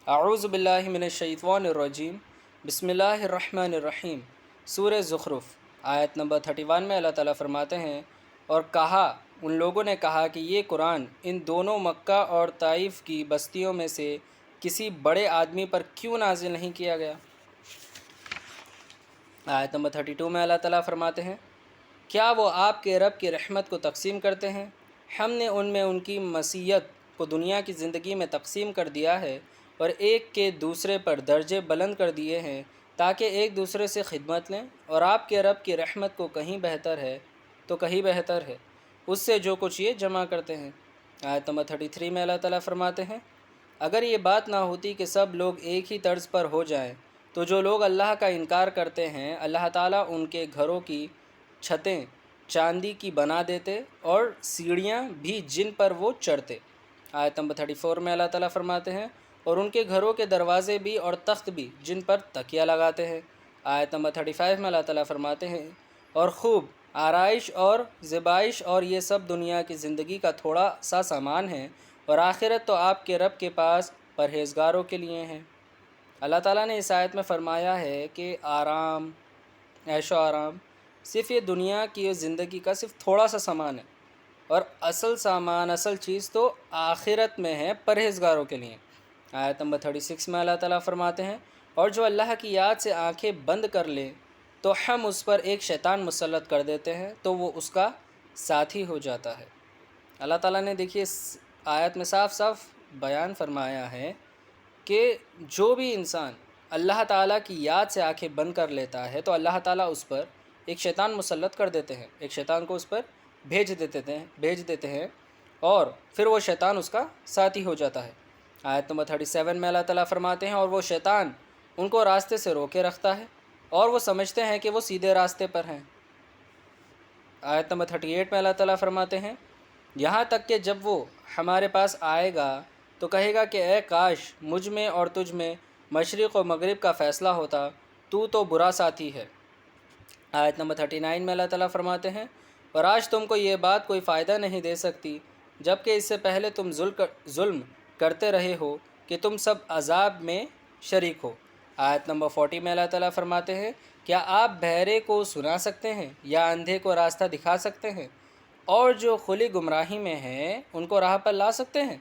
اعوذ باللہ من الشیطان الرجیم بسم اللہ الرحمن الرحیم۔ سورہ زخرف آیت نمبر 31 میں اللہ تعالیٰ فرماتے ہیں، اور کہا ان لوگوں نے کہا کہ یہ قرآن ان دونوں مکہ اور طائف کی بستیوں میں سے کسی بڑے آدمی پر کیوں نازل نہیں کیا گیا۔ آیت نمبر 32 میں اللہ تعالیٰ فرماتے ہیں، کیا وہ آپ کے رب کی رحمت کو تقسیم کرتے ہیں؟ ہم نے ان میں ان کی معصیت کو دنیا کی زندگی میں تقسیم کر دیا ہے اور ایک کے دوسرے پر درجے بلند کر دیے ہیں تاکہ ایک دوسرے سے خدمت لیں، اور آپ کے رب کی رحمت کو کہیں بہتر ہے تو کہیں بہتر ہے اس سے جو کچھ یہ جمع کرتے ہیں۔ آیت نمبر 33 میں اللہ تعالیٰ فرماتے ہیں، اگر یہ بات نہ ہوتی کہ سب لوگ ایک ہی طرز پر ہو جائیں تو جو لوگ اللہ کا انکار کرتے ہیں اللہ تعالیٰ ان کے گھروں کی چھتیں چاندی کی بنا دیتے اور سیڑھیاں بھی جن پر وہ چڑھتے۔ آیت نمبر 34 میں اللہ تعالیٰ فرماتے ہیں، اور ان کے گھروں کے دروازے بھی اور تخت بھی جن پر تکیہ لگاتے ہیں۔ آیت نمبر 35 میں اللہ تعالیٰ فرماتے ہیں، اور خوب آرائش اور زیبائش اور یہ سب دنیا کی زندگی کا تھوڑا سا سامان ہے، اور آخرت تو آپ کے رب کے پاس پرہیزگاروں کے لیے ہیں۔ اللہ تعالیٰ نے اس آیت میں فرمایا ہے کہ آرام، عیش و آرام صرف یہ دنیا کی زندگی کا صرف تھوڑا سا سامان ہے، اور اصل سامان، اصل چیز تو آخرت میں ہے پرہیزگاروں کے لیے۔ آیت نمبر 36 میں اللہ تعالیٰ فرماتے ہیں، اور جو اللہ کی یاد سے آنکھیں بند کر لے تو ہم اس پر ایک شیطان مسلط کر دیتے ہیں تو وہ اس کا ساتھی ہو جاتا ہے۔ اللہ تعالیٰ نے دیکھیے اس آیت میں صاف صاف بیان فرمایا ہے کہ جو بھی انسان اللہ تعالیٰ کی یاد سے آنکھیں بند کر لیتا ہے تو اللہ تعالیٰ اس پر ایک شیطان مسلط کر دیتے ہیں، ایک شیطان کو اس پر بھیج دیتے ہیں اور پھر وہ شیطان اس کا ساتھی ہو جاتا ہے۔ آیت نمبر 37 میں اللہ تعالیٰ فرماتے ہیں، اور وہ شیطان ان کو راستے سے روکے رکھتا ہے اور وہ سمجھتے ہیں کہ وہ سیدھے راستے پر ہیں۔ آیت نمبر 38 میں اللہ تعالیٰ فرماتے ہیں، یہاں تک کہ جب وہ ہمارے پاس آئے گا تو کہے گا کہ اے کاش مجھ میں اور تجھ میں مشرق و مغرب کا فیصلہ ہوتا، تو برا ساتھی ہے۔ آیت نمبر 39 میں اللہ تعالیٰ فرماتے ہیں، اور آج تم کو یہ بات کوئی فائدہ نہیں دے سکتی جبکہ اس سے پہلے تم ظلم کرتے رہے ہو کہ تم سب عذاب میں شریک ہو۔ آیت نمبر 40 میں اللہ تعالیٰ فرماتے ہیں، کیا آپ بہرے کو سنا سکتے ہیں یا اندھے کو راستہ دکھا سکتے ہیں، اور جو کھلی گمراہی میں ہیں ان کو راہ پر لا سکتے ہیں۔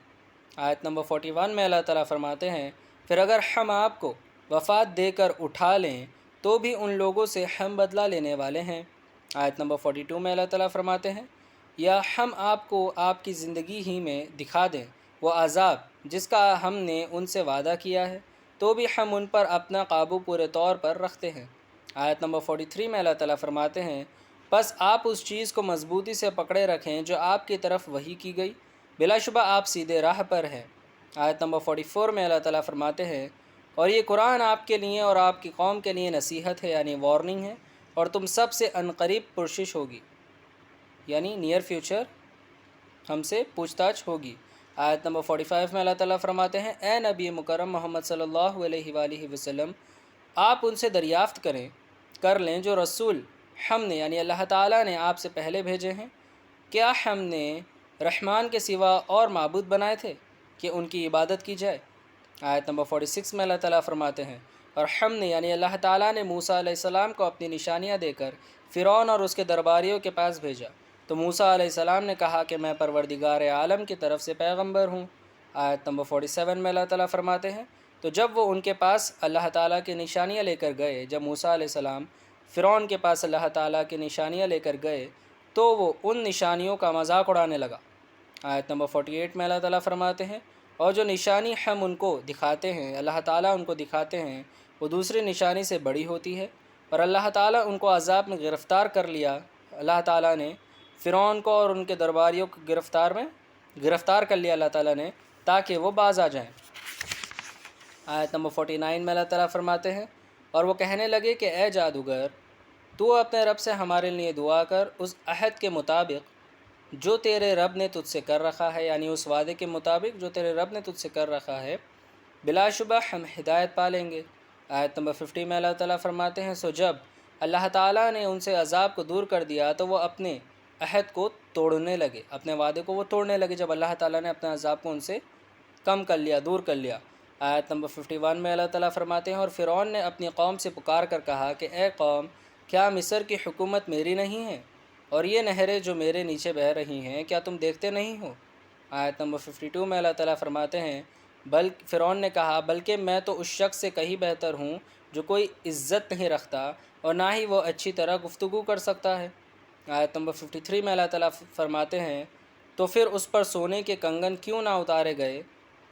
آیت نمبر 41 میں اللہ تعالیٰ فرماتے ہیں، پھر اگر ہم آپ کو وفات دے کر اٹھا لیں تو بھی ان لوگوں سے ہم بدلہ لینے والے ہیں۔ آیت نمبر 42 میں اللہ تعالیٰ فرماتے ہیں، یا ہم آپ کو آپ کی زندگی ہی میں دکھا دیں وہ عذاب جس کا ہم نے ان سے وعدہ کیا ہے تو بھی ہم ان پر اپنا قابو پورے طور پر رکھتے ہیں۔ آیت نمبر 43 میں اللہ تعالیٰ فرماتے ہیں، بس آپ اس چیز کو مضبوطی سے پکڑے رکھیں جو آپ کی طرف وحی کی گئی، بلا شبہ آپ سیدھے راہ پر ہیں۔ آیت نمبر 44 میں اللہ تعالیٰ فرماتے ہیں، اور یہ قرآن آپ کے لیے اور آپ کی قوم کے لیے نصیحت ہے، یعنی وارننگ ہے، اور تم سب سے عنقریب پرسش ہوگی، یعنی نیئر فیوچر ہم سے پوچھ تاچھ ہوگی۔ آیت نمبر 45 میں اللہ تعالیٰ فرماتے ہیں، اے نبی مکرم محمد صلی اللہ علیہ وآلہ وسلم، آپ ان سے دریافت کر لیں جو رسول ہم نے یعنی اللہ تعالیٰ نے آپ سے پہلے بھیجے ہیں، کیا ہم نے رحمان کے سوا اور معبود بنائے تھے کہ ان کی عبادت کی جائے۔ آیت نمبر 46 میں اللہ تعالیٰ فرماتے ہیں، اور ہم نے یعنی اللہ تعالیٰ نے موسیٰ علیہ السلام کو اپنی نشانیاں دے کر فرعون اور اس کے درباریوں کے پاس بھیجا تو موسیٰ علیہ السلام نے کہا کہ میں پروردگار عالم کی طرف سے پیغمبر ہوں۔ آیت نمبر 47 میں اللہ تعالیٰ فرماتے ہیں، تو جب وہ ان کے پاس اللہ تعالیٰ کی نشانیاں لے کر گئے، جب موسیٰ علیہ السلام فرعون کے پاس اللہ تعالیٰ کی نشانیاں لے کر گئے تو وہ ان نشانیوں کا مذاق اڑانے لگا۔ آیت نمبر 48 میں اللہ تعالیٰ فرماتے ہیں، اور جو نشانی ہم ان کو دکھاتے ہیں، اللہ تعالیٰ ان کو دکھاتے ہیں، وہ دوسری نشانی سے بڑی ہوتی ہے، اور اللہ تعالیٰ ان کو عذاب میں گرفتار کر لیا۔ اللہ تعالیٰ نے فرعون کو اور ان کے درباریوں کو گرفتار کر لیا اللہ تعالیٰ نے، تاکہ وہ باز آ جائیں۔ آیت نمبر 49 میں اللہ تعالیٰ فرماتے ہیں، اور وہ کہنے لگے کہ اے جادوگر، تو اپنے رب سے ہمارے لیے دعا کر اس عہد کے مطابق جو تیرے رب نے تجھ سے کر رکھا ہے، یعنی اس وعدے کے مطابق جو تیرے رب نے تجھ سے کر رکھا ہے، بلا شبہ ہم ہدایت پا لیں گے۔ آیت نمبر 50 میں اللہ تعالیٰ فرماتے ہیں، سو جب اللہ تعالیٰ نے ان سے عذاب کو دور کر دیا تو وہ اپنے عہد کو توڑنے لگے، اپنے وعدے کو وہ توڑنے لگے، جب اللہ تعالیٰ نے اپنے عذاب کو ان سے کم کر لیا، دور کر لیا۔ آیت نمبر 51 میں اللہ تعالیٰ فرماتے ہیں اور فرعون نے اپنی قوم سے پکار کر کہا کہ اے قوم، کیا مصر کی حکومت میری نہیں ہے اور یہ نہریں جو میرے نیچے بہہ رہی ہیں کیا تم دیکھتے نہیں ہو؟ آیت نمبر 52 میں اللہ تعالیٰ فرماتے ہیں فرعون نے کہا بلکہ میں تو اس شخص سے کہیں بہتر ہوں جو کوئی عزت نہیں رکھتا اور نہ ہی وہ اچھی طرح گفتگو کر سکتا ہے۔ آیت نمبر 53 میں اللہ تعالیٰ فرماتے ہیں تو پھر اس پر سونے کے کنگن کیوں نہ اتارے گئے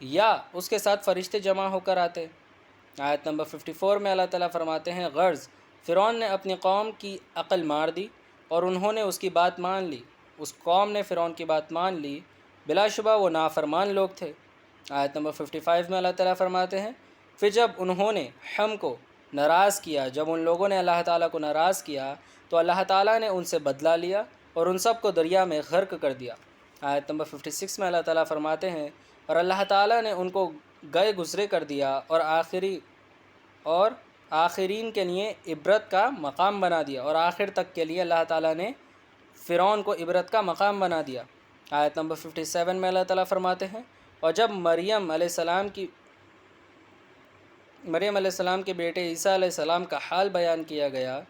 یا اس کے ساتھ فرشتے جمع ہو کر آتے۔ آیت نمبر 54 میں اللہ تعالیٰ فرماتے ہیں غرض فرعون نے اپنی قوم کی عقل مار دی اور انہوں نے اس کی بات مان لی، اس قوم نے فرعون کی بات مان لی، بلا شبہ وہ نافرمان لوگ تھے۔ آیت نمبر 55 میں اللہ تعالیٰ فرماتے ہیں پھر جب انہوں نے ہم کو ناراض کیا، جب ان لوگوں نے اللہ تعالیٰ کو ناراض کیا تو اللہ تعالیٰ نے ان سے بدلہ لیا اور ان سب کو دریا میں غرق کر دیا۔ آیت نمبر 56 میں اللہ تعالیٰ فرماتے ہیں اور اللہ تعالیٰ نے ان کو گئے گزرے کر دیا اور آخرین کے لیے عبرت کا مقام بنا دیا، اور آخر تک کے لیے اللہ تعالیٰ نے فرعون کو عبرت کا مقام بنا دیا۔ آیت نمبر 57 میں اللہ تعالیٰ فرماتے ہیں اور جب مریم علیہ السلام کے بیٹے عیسیٰ علیہ السلام کا حال بیان کیا گیا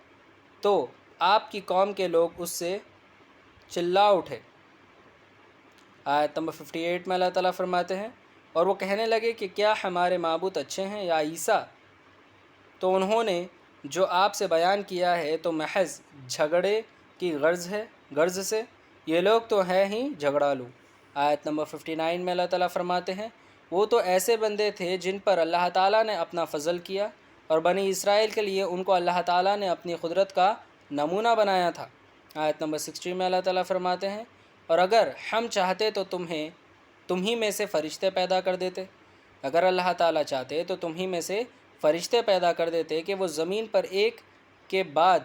تو آپ کی قوم کے لوگ اس سے چلا اٹھے۔ آیت نمبر 58 میں اللہ تعالیٰ فرماتے ہیں اور وہ کہنے لگے کہ کیا ہمارے معبود اچھے ہیں یا عیسیٰ؟ تو انہوں نے جو آپ سے بیان کیا ہے تو محض جھگڑے کی غرض سے، یہ لوگ تو ہیں ہی جھگڑالو۔ آیت نمبر 59 میں اللہ تعالیٰ فرماتے ہیں وہ تو ایسے بندے تھے جن پر اللہ تعالیٰ نے اپنا فضل کیا اور بنی اسرائیل کے لیے ان کو اللہ تعالیٰ نے اپنی قدرت کا نمونہ بنایا تھا۔ آیت نمبر 60 میں اللہ تعالیٰ فرماتے ہیں اور اگر ہم چاہتے تو تم ہی میں سے فرشتے پیدا کر دیتے، اگر اللہ تعالیٰ چاہتے تو تم ہی میں سے فرشتے پیدا کر دیتے کہ وہ زمین پر ایک کے بعد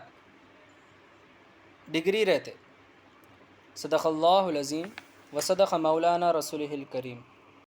بگری رہتے۔ صدق اللہ العظیم و صدق مولانا رسولہ الکریم۔